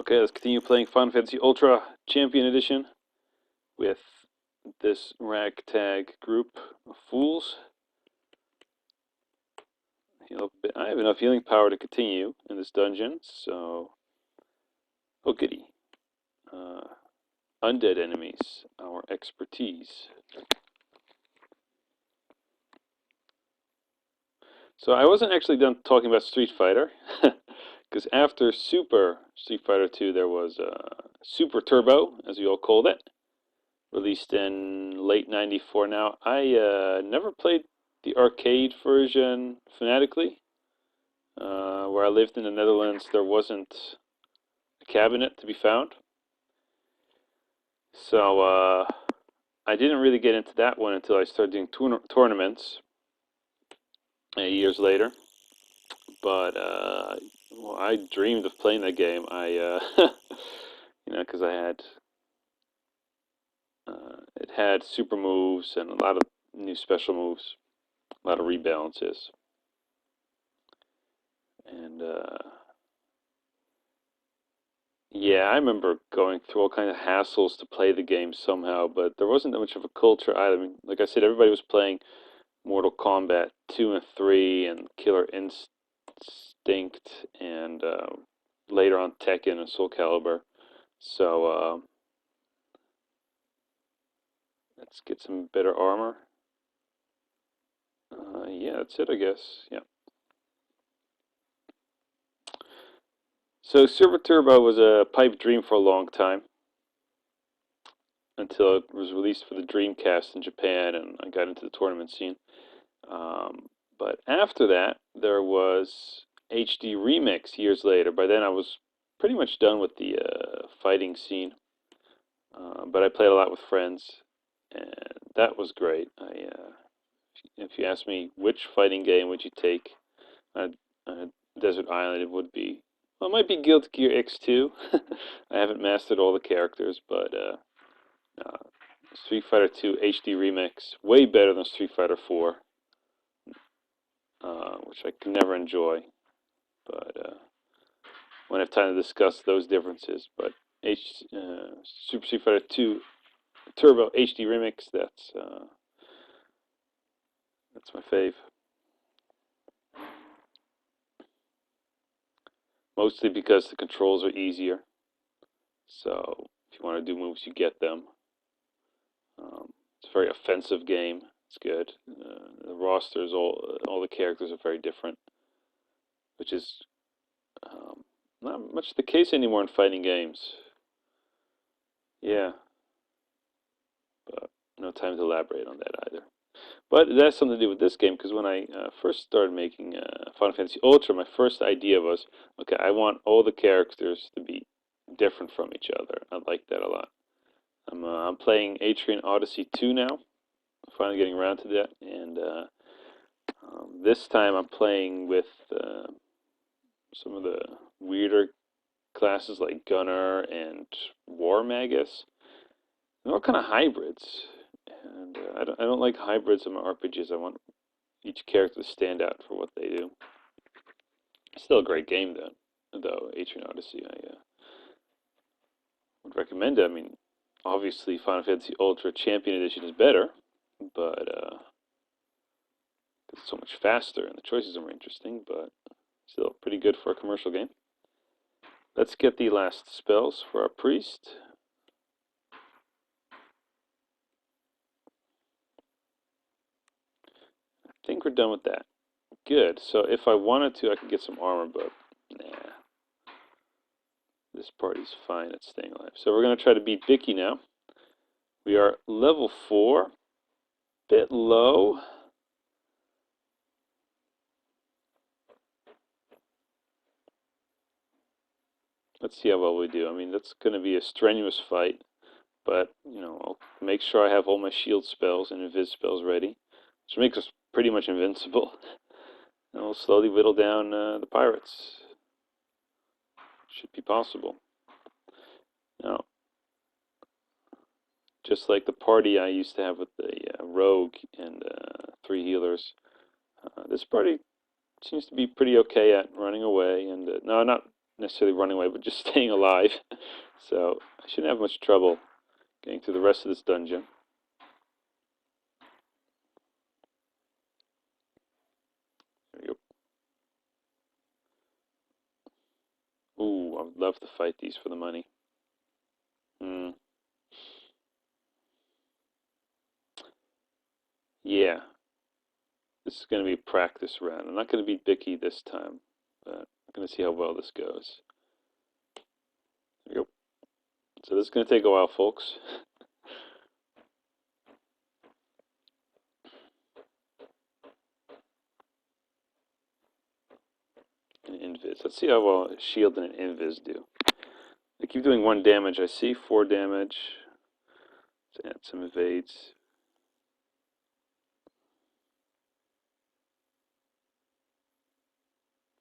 Okay, let's continue playing Final Fantasy Ultra Champion Edition with this ragtag group of fools. I have enough healing power to continue in this dungeon, so... Oh, goody. Undead enemies, our expertise. So I wasn't actually done talking about Street Fighter, because after Super Street Fighter 2, there was Super Turbo, as we all called it, released in late '94. Now, I never played the arcade version fanatically. Where I lived in the Netherlands, there wasn't a cabinet to be found. So I didn't really get into that one until I started doing tournaments years later. But well, I dreamed of playing that game. Because it had super moves and a lot of new special moves, a lot of rebalances, and yeah, I remember going through all kinds of hassles to play the game somehow, but there wasn't that much of a culture either. I mean, like I said, everybody was playing Mortal Kombat 2 and 3 and Killer Instinct and later on Tekken and Soul Calibur. So let's get some better armor. Yeah, that's it, I guess. Yeah. So Super Turbo was a pipe dream for a long time until it was released for the Dreamcast in Japan, and I got into the tournament scene. But after that, there was HD Remix years later. By then, I was pretty much done with the fighting scene. But I played a lot with friends, and that was great. If you ask me which fighting game would you take, Desert Island, it would be. Well, it might be Guilty Gear X2. I haven't mastered all the characters, but Street Fighter 2 HD Remix, way better than Street Fighter 4, which I can never enjoy. But won't have time to discuss those differences. But Super Street Fighter 2 Turbo HD Remix, that's my fave. Mostly because the controls are easier. So if you want to do moves, you get them. It's a very offensive game. It's good. The rosters, all the characters are very different, which is not much the case anymore in fighting games. Yeah, but no time to elaborate on that either. But it has something to do with this game, because when I first started making Final Fantasy Ultra, my first idea was, okay, I want all the characters to be different from each other. I like that a lot. I'm playing Atrian Odyssey 2 now. I'm finally getting around to that, and this time I'm playing with some of the weirder classes like Gunner and War Magus. They're all kind of hybrids, and I don't like hybrids in my RPGs. I want each character to stand out for what they do. It's still a great game, though Atrian Odyssey, I would recommend it. I mean, obviously Final Fantasy Ultra Champion Edition is better, but it's so much faster and the choices are more interesting, but still pretty good for a commercial game. Let's get the last spells for our priest. I think we're done with that. Good. So if I wanted to, I could get some armor, but nah. This party's fine at staying alive. So we're going to try to beat Bikke now. We are level 4. Bit low. Let's see how well we do. I mean, that's going to be a strenuous fight, but, I'll make sure I have all my shield spells and invis spells ready, which makes us pretty much invincible. And we'll slowly whittle down the pirates. Should be possible. Now, just like the party I used to have with the rogue and 3 healers, this party seems to be pretty okay at running away, and no, not necessarily running away, but just staying alive. So I shouldn't have much trouble getting through the rest of this dungeon. There we go. Ooh, I would love to fight these for the money. Yeah, this is going to be a practice round. I'm not going to beat Bikke this time, but I'm going to see how well this goes. There we go. So this is going to take a while, folks. An invis. Let's see how well shield and an invis do. I keep doing 1 damage. I see 4 damage. Let's add some evades.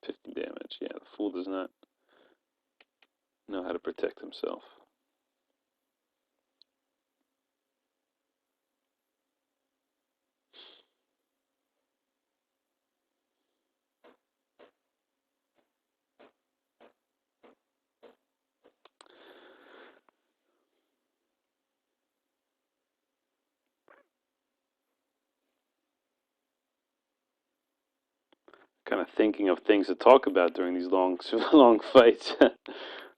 50 damage. Yeah, the fool does not know how to protect himself. Kind of thinking of things to talk about during these long fights,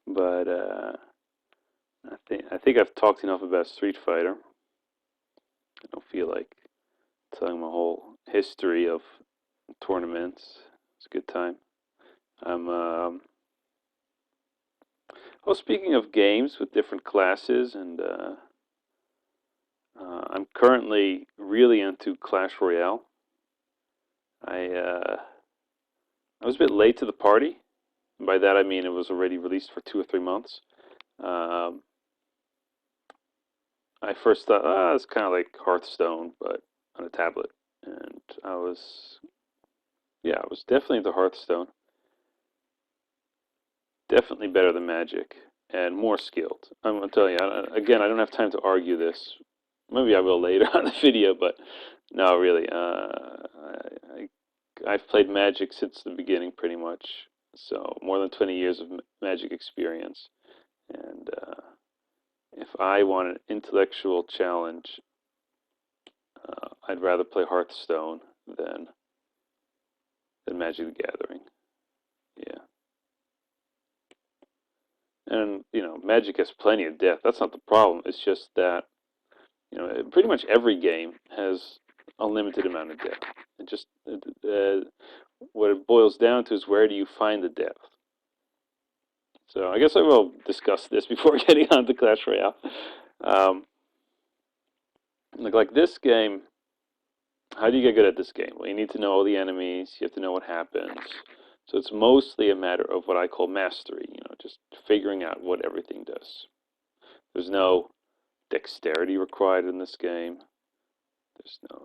but I think I've talked enough about Street Fighter. I don't feel like telling my whole history of tournaments. It's a good time. I'm well. Speaking of games with different classes, and I'm currently really into Clash Royale. I was a bit late to the party. And by that I mean it was already released for 2 or 3 months. Um, I first thought, it's kind of like Hearthstone, but on a tablet. And I was definitely into Hearthstone. Definitely better than Magic and more skilled. I'm gonna tell you, again, I don't have time to argue this. Maybe I will later on the video, but no, really. I've played Magic since the beginning, pretty much. So more than 20 years of Magic experience. And if I want an intellectual challenge, I'd rather play Hearthstone than Magic the Gathering. Yeah. And, Magic has plenty of depth. That's not the problem. It's just that, pretty much every game has a limited amount of depth. It just, what it boils down to is where do you find the depth? So I guess I will discuss this before getting on to Clash Royale. Like this game, how do you get good at this game? Well, you need to know all the enemies. You have to know what happens. So it's mostly a matter of what I call mastery, just figuring out what everything does. There's no dexterity required in this game.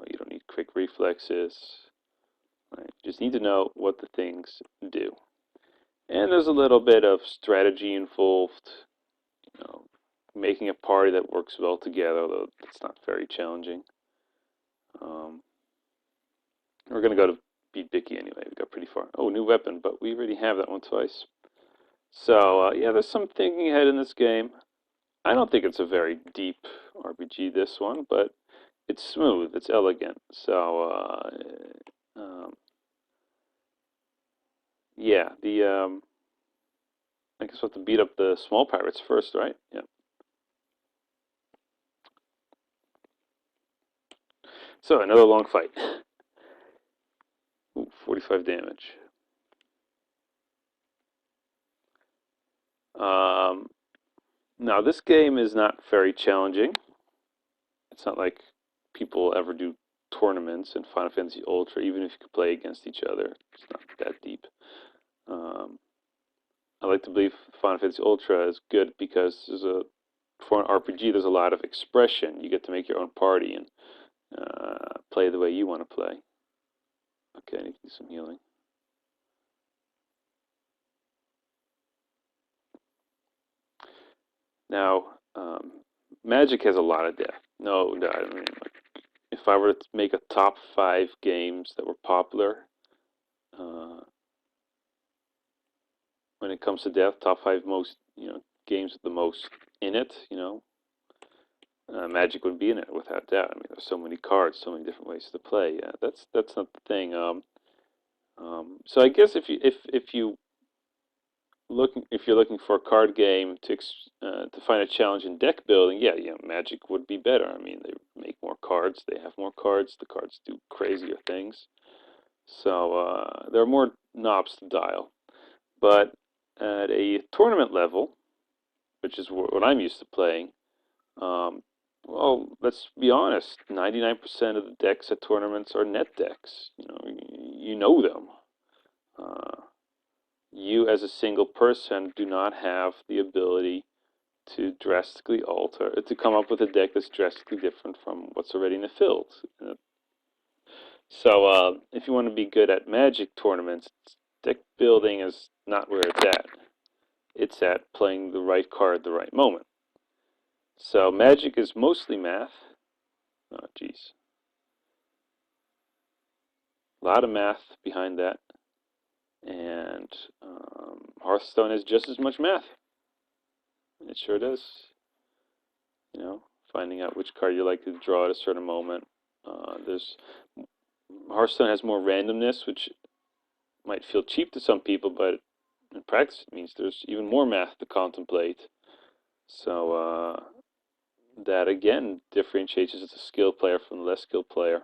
You don't need quick reflexes. Right? You just need to know what the things do. And there's a little bit of strategy involved, making a party that works well together, although it's not very challenging. We're going to go to beat Bikke anyway. We got pretty far. Oh, new weapon, but we already have that one twice. So, yeah, there's some thinking ahead in this game. I don't think it's a very deep RPG, this one, but it's smooth. It's elegant. So, yeah, I guess we'll have to beat up the small pirates first, right? Yeah. So, another long fight. Ooh, 45 damage. Now, this game is not very challenging. It's not like people ever do tournaments in Final Fantasy Ultra, even if you could play against each other. It's not that deep. I like to believe Final Fantasy Ultra is good because for an RPG, there's a lot of expression. You get to make your own party and play the way you want to play. Okay, I need to do some healing. Now, Magic has a lot of depth. No, I mean, if I were to make a top 5 games that were popular, when it comes to depth, top 5 most, games with the most in it, Magic would be in it without doubt. I mean, there's so many cards, so many different ways to play. Yeah, that's not the thing. So I guess if you're looking for a card game to find a challenge in deck building, yeah, Magic would be better. I mean, they make more cards, they have more cards, the cards do crazier things. So there are more knobs to dial. But at a tournament level, which is what I'm used to playing, well, let's be honest. 99% of the decks at tournaments are net decks. You know them. Uh, you, as a single person, do not have the ability to drastically alter, to come up with a deck that's drastically different from what's already in the field. So, if you want to be good at Magic tournaments, deck building is not where it's at. It's at playing the right card at the right moment. So, Magic is mostly math. Oh, geez. A lot of math behind that. And Hearthstone is just as much math. It sure does. Finding out which card you like to draw at a certain moment. There's Hearthstone has more randomness, which might feel cheap to some people, but in practice it means there's even more math to contemplate. So that again differentiates as a skilled player from the less skilled player.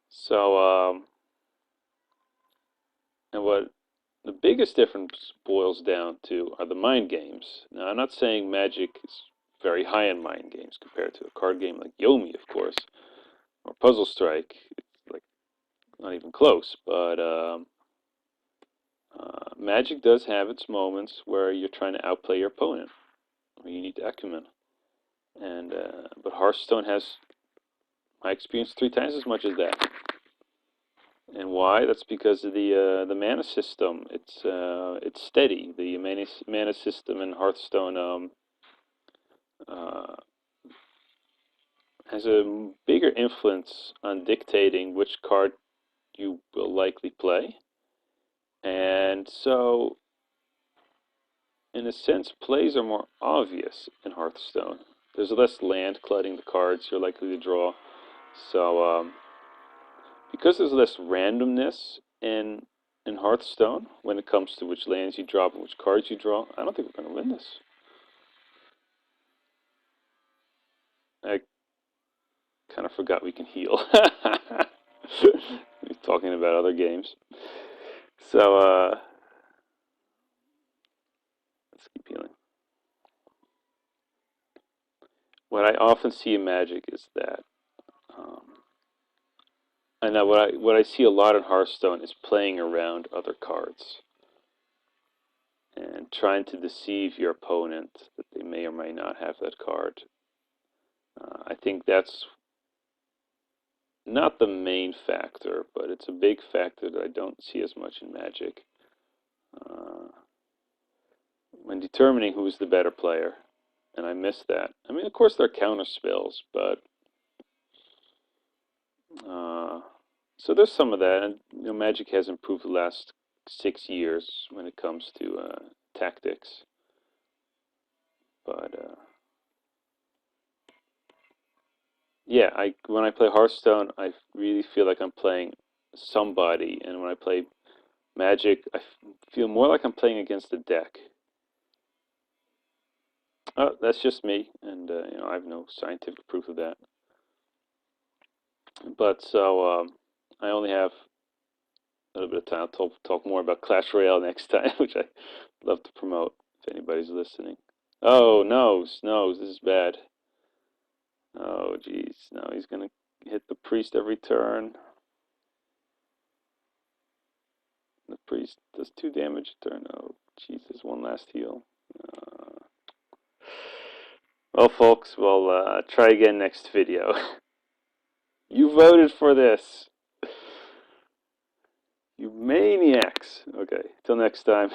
So and what the biggest difference boils down to are the mind games. Now, I'm not saying Magic is very high in mind games compared to a card game like Yomi, of course, or Puzzle Strike. It's like not even close. But Magic does have its moments where you're trying to outplay your opponent, where you need acumen. And but Hearthstone has, my experience, 3 times as much as that. And why? That's because of the mana system. It's steady. The mana system in Hearthstone uh, has a bigger influence on dictating which card you will likely play. And so, in a sense, plays are more obvious in Hearthstone. There's less land clutting the cards you're likely to draw. So, because there's less randomness in Hearthstone when it comes to which lands you drop and which cards you draw, I don't think we're going to win this. I kind of forgot we can heal. We're talking about other games. So, let's keep healing. What I often see in Magic is that, and what I see a lot in Hearthstone is playing around other cards and trying to deceive your opponent that they may or may not have that card. I think that's not the main factor, but it's a big factor that I don't see as much in Magic. When determining who's the better player, and I miss that. I mean, of course, there are counter spells, but so there's some of that. And Magic has improved the last 6 years when it comes to tactics. But yeah, when I play Hearthstone, I really feel like I'm playing somebody, and when I play Magic, I feel more like I'm playing against a deck. Oh, that's just me, and I have no scientific proof of that. But so I only have a little bit of time. I'll talk more about Clash Royale next time, which I love to promote if anybody's listening. Oh, no, this is bad. Oh, jeez, no, he's gonna hit the priest every turn. The priest does 2 damage a turn. Oh, Jesus, one last heal. Well, folks, we'll try again next video. You voted for this. You maniacs. Okay, till next time.